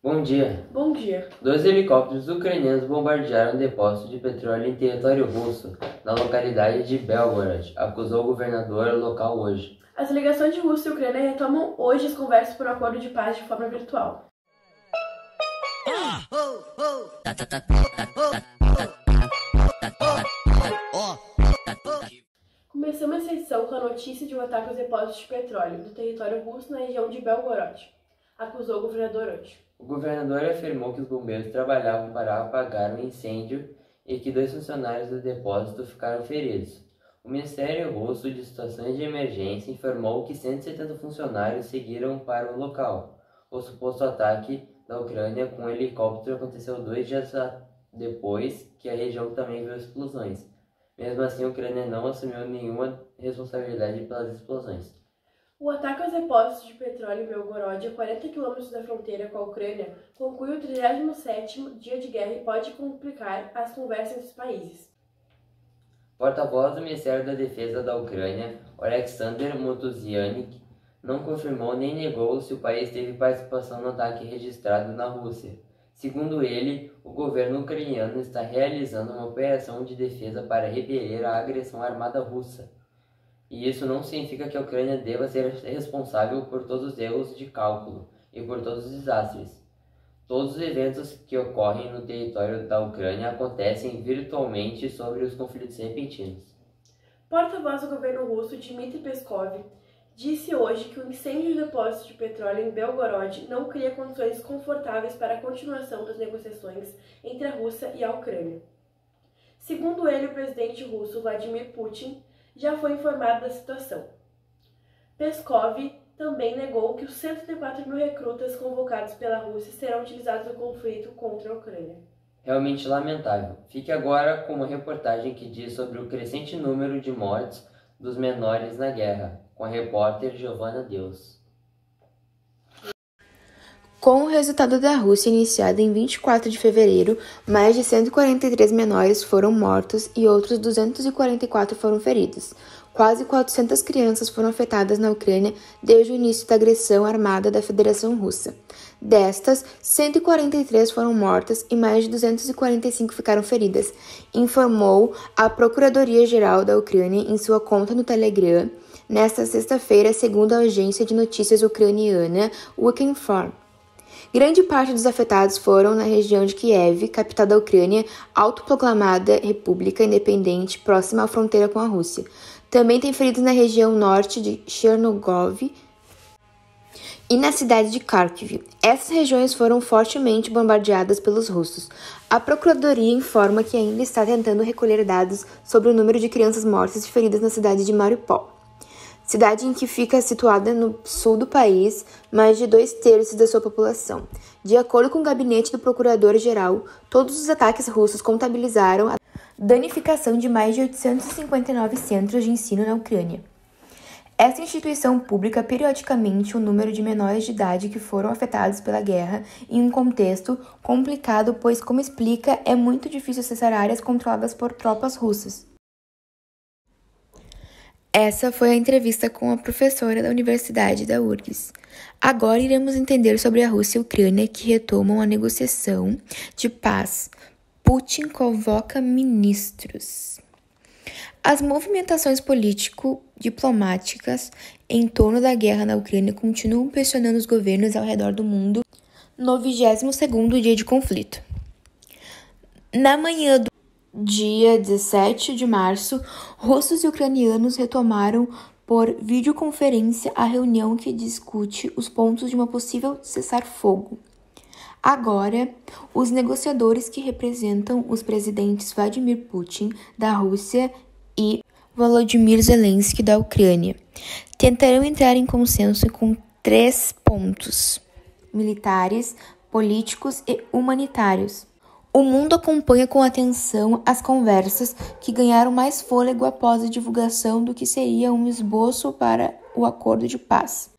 Bom dia. Bom dia. 2 helicópteros ucranianos bombardearam um depósito de petróleo em território russo, na localidade de Belgorod, acusou o governador local hoje. As delegações de Rússia e Ucrânia retomam hoje as conversas por um acordo de paz de forma virtual. Começamos essa edição com a notícia de um ataque aos depósitos de petróleo do território russo na região de Belgorod, acusou o governador hoje. O governador afirmou que os bombeiros trabalhavam para apagar o incêndio e que 2 funcionários do depósito ficaram feridos. O Ministério Russo de Situações de Emergência informou que 170 funcionários seguiram para o local. O suposto ataque da Ucrânia com um helicóptero aconteceu 2 dias depois que a região também viu explosões. Mesmo assim, a Ucrânia não assumiu nenhuma responsabilidade pelas explosões. O ataque aos depósitos de petróleo em Belgorod, a 40 km da fronteira com a Ucrânia, conclui o 37º dia de guerra e pode complicar as conversas entre os países. Porta-voz do Ministério da Defesa da Ucrânia, Oleksandr Motuzianik, não confirmou nem negou se o país teve participação no ataque registrado na Rússia. Segundo ele, o governo ucraniano está realizando uma operação de defesa para repelir a agressão armada russa. E isso não significa que a Ucrânia deva ser responsável por todos os erros de cálculo e por todos os desastres. Todos os eventos que ocorrem no território da Ucrânia acontecem virtualmente sobre os conflitos repentinos. Porta-voz do governo russo, Dmitry Peskov, disse hoje que o incêndio de depósitos de petróleo em Belgorod não cria condições confortáveis para a continuação das negociações entre a Rússia e a Ucrânia. Segundo ele, o presidente russo Vladimir Putin já foi informado da situação. Peskov também negou que os 104 mil recrutas convocados pela Rússia serão utilizados no conflito contra a Ucrânia. Realmente lamentável. Fique agora com uma reportagem que diz sobre o crescente número de mortes dos menores na guerra, com a repórter Giovana Deus. Com o resultado da Rússia iniciado em 24 de fevereiro, mais de 143 menores foram mortos e outros 244 foram feridos. Quase 400 crianças foram afetadas na Ucrânia desde o início da agressão armada da Federação Russa. Destas, 143 foram mortas e mais de 245 ficaram feridas, informou a Procuradoria-Geral da Ucrânia em sua conta no Telegram nesta sexta-feira, segundo a agência de notícias ucraniana Ukrinform. Grande parte dos afetados foram na região de Kiev, capital da Ucrânia, autoproclamada República Independente próxima à fronteira com a Rússia. Também tem feridos na região norte de Chernigov e na cidade de Kharkiv. Essas regiões foram fortemente bombardeadas pelos russos. A Procuradoria informa que ainda está tentando recolher dados sobre o número de crianças mortas e feridas na cidade de Mariupol, cidade em que fica situada no sul do país, mais de 2/3 da sua população. De acordo com o gabinete do Procurador-Geral, todos os ataques russos contabilizaram a danificação de mais de 859 centros de ensino na Ucrânia. Esta instituição publica periodicamente o número de menores de idade que foram afetados pela guerra em um contexto complicado, pois, como explica, é muito difícil acessar áreas controladas por tropas russas. Essa foi a entrevista com a professora da Universidade da URGS. Agora iremos entender sobre a Rússia e a Ucrânia, que retomam a negociação de paz. Putin convoca ministros. As movimentações político-diplomáticas em torno da guerra na Ucrânia continuam pressionando os governos ao redor do mundo no 22º dia de conflito. Na manhã do dia 17 de março, russos e ucranianos retomaram por videoconferência a reunião que discute os pontos de uma possível cessar-fogo. Agora, os negociadores que representam os presidentes Vladimir Putin, da Rússia, e Volodymyr Zelensky, da Ucrânia, tentarão entrar em consenso com 3 pontos: militares, políticos e humanitários. O mundo acompanha com atenção as conversas que ganharam mais fôlego após a divulgação do que seria um esboço para o acordo de paz.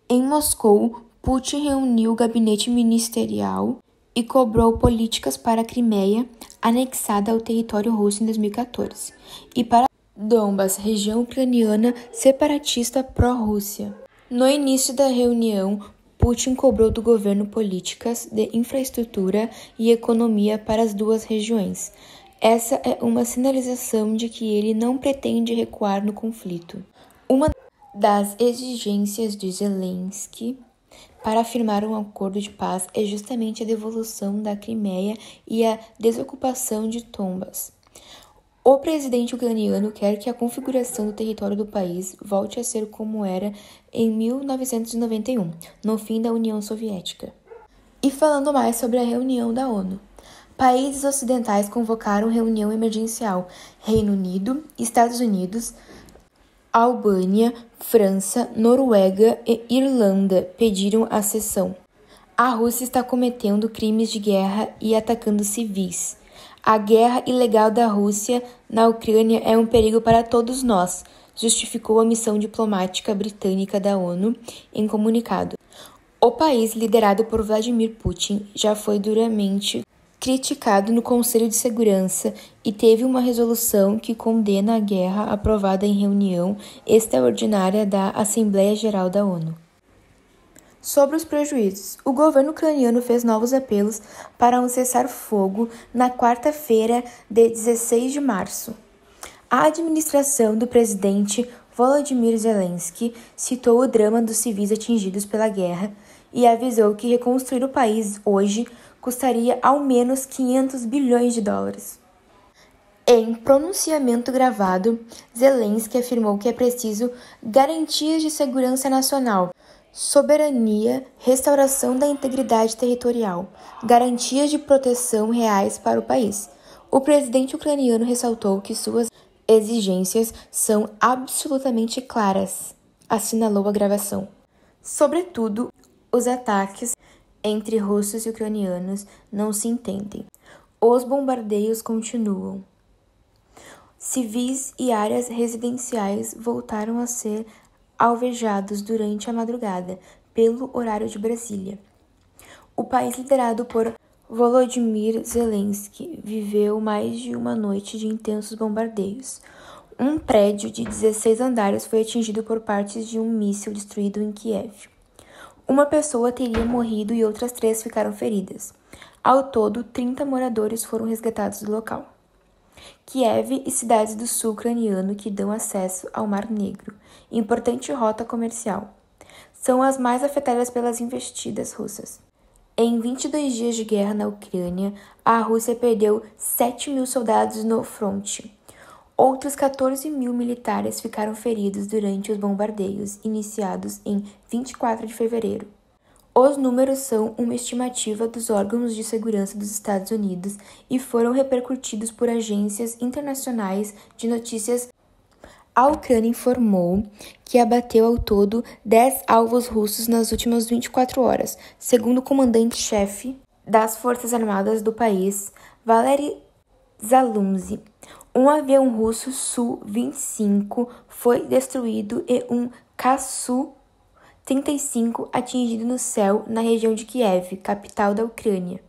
Em Moscou, Putin reuniu o gabinete ministerial e cobrou políticas para a Crimeia, anexada ao território russo em 2014, e para Donbas, região ucraniana separatista pró-Rússia. No início da reunião, Putin cobrou do governo políticas de infraestrutura e economia para as duas regiões. Essa é uma sinalização de que ele não pretende recuar no conflito. Uma das exigências de Zelensky para firmar um acordo de paz é justamente a devolução da Crimeia e a desocupação de Donbas. O presidente ucraniano quer que a configuração do território do país volte a ser como era em 1991, no fim da União Soviética. E falando mais sobre a reunião da ONU. Países ocidentais convocaram reunião emergencial. Reino Unido, Estados Unidos, Albânia, França, Noruega e Irlanda pediram a cessão. A Rússia está cometendo crimes de guerra e atacando civis. A guerra ilegal da Rússia na Ucrânia é um perigo para todos nós, justificou a missão diplomática britânica da ONU em comunicado. O país, liderado por Vladimir Putin, já foi duramente criticado no Conselho de Segurança e teve uma resolução que condena a guerra aprovada em reunião extraordinária da Assembleia Geral da ONU. Sobre os prejuízos, o governo ucraniano fez novos apelos para um cessar-fogo na quarta-feira de 16 de março. A administração do presidente Volodymyr Zelensky citou o drama dos civis atingidos pela guerra e avisou que reconstruir o país hoje custaria ao menos 500 bilhões de dólares. Em pronunciamento gravado, Zelensky afirmou que é preciso garantias de segurança nacional, soberania, restauração da integridade territorial, garantias de proteção reais para o país. O presidente ucraniano ressaltou que suas exigências são absolutamente claras, assinalou a gravação. Sobretudo, os ataques entre russos e ucranianos não se entendem. Os bombardeios continuam. Civis e áreas residenciais voltaram a ser alvejados durante a madrugada, pelo horário de Brasília. O país liderado por Volodymyr Zelensky viveu mais de uma noite de intensos bombardeios. Um prédio de 16 andares foi atingido por partes de um míssil destruído em Kiev. Uma pessoa teria morrido e outras 3 ficaram feridas. Ao todo, 30 moradores foram resgatados do local. Kiev e cidades do sul ucraniano que dão acesso ao Mar Negro, importante rota comercial, são as mais afetadas pelas investidas russas. Em 22 dias de guerra na Ucrânia, a Rússia perdeu 7.000 soldados no fronte. Outros 14.000 militares ficaram feridos durante os bombardeios iniciados em 24 de fevereiro. Os números são uma estimativa dos órgãos de segurança dos Estados Unidos e foram repercutidos por agências internacionais de notícias. A Ucrânia informou que abateu ao todo 10 alvos russos nas últimas 24 horas, segundo o comandante-chefe das Forças Armadas do país, Valery Zaluzny. Um avião russo Su-25 foi destruído e um Ka-Su-35 atingido no céu na região de Kiev, capital da Ucrânia.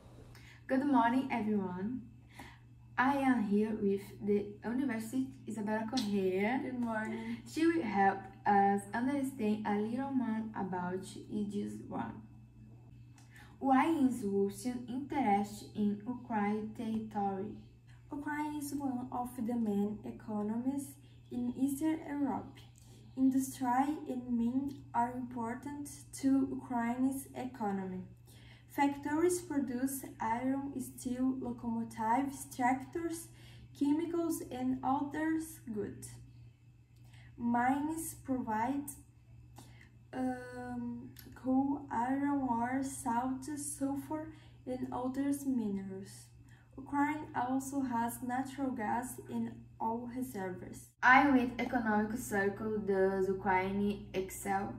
Good morning, everyone. I am here with the University Isabella Correa. Good morning. She will help us understand a little more about this one. Why is Russian interest in Ukraine territory? Ukraine is one of the main economies in Eastern Europe. Industry and mining are important to Ukraine's economy. Factories produce iron, steel, locomotives, tractors, chemicals, and other goods. Mines provide coal, iron ore, salt, sulfur, and other minerals. Ukraine also has natural gas and oil reserves. In which economic circle does Ukraine excel?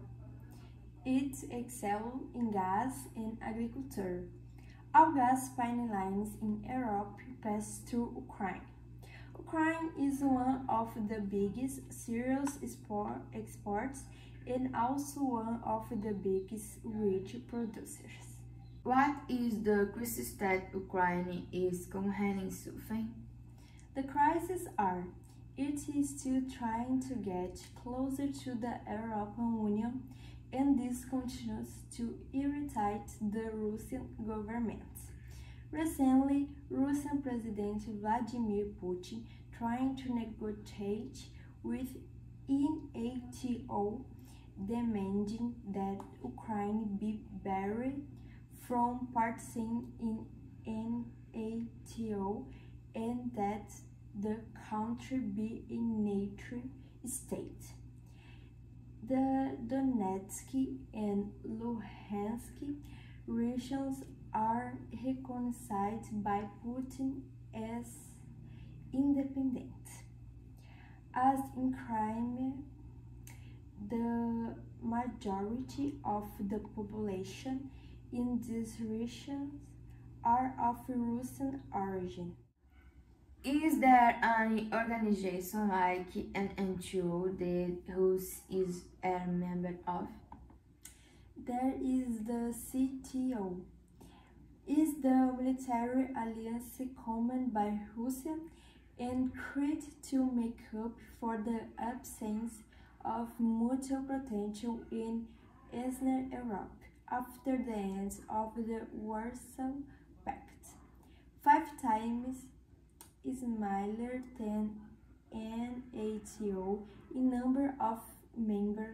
It excels in gas and agriculture. All gas pipelines in Europe pass through Ukraine. Ukraine is one of the biggest cereals exports and also one of the biggest wheat producers. What is the crisis that Ukraine is currently suffering? The crises are: it is still trying to get closer to the European Union, and this continues to irritate the Russian government. Recently, Russian President Vladimir Putin trying to negotiate with NATO, demanding that Ukraine be barred from participating in NATO and that the country be a neutral state. The Donetsk and Luhansk regions are recognized by Putin as independent. As in Crimea, the majority of the population in these regions are of Russian origin. Is there any organization like an NGO that Russia is a member of? There is the CTO. Is the military alliance commanded by Russia and created to make up for the absence of mutual protection in Eastern Europe after the end of the Warsaw Pact. 5 times smaller than NATO in number of member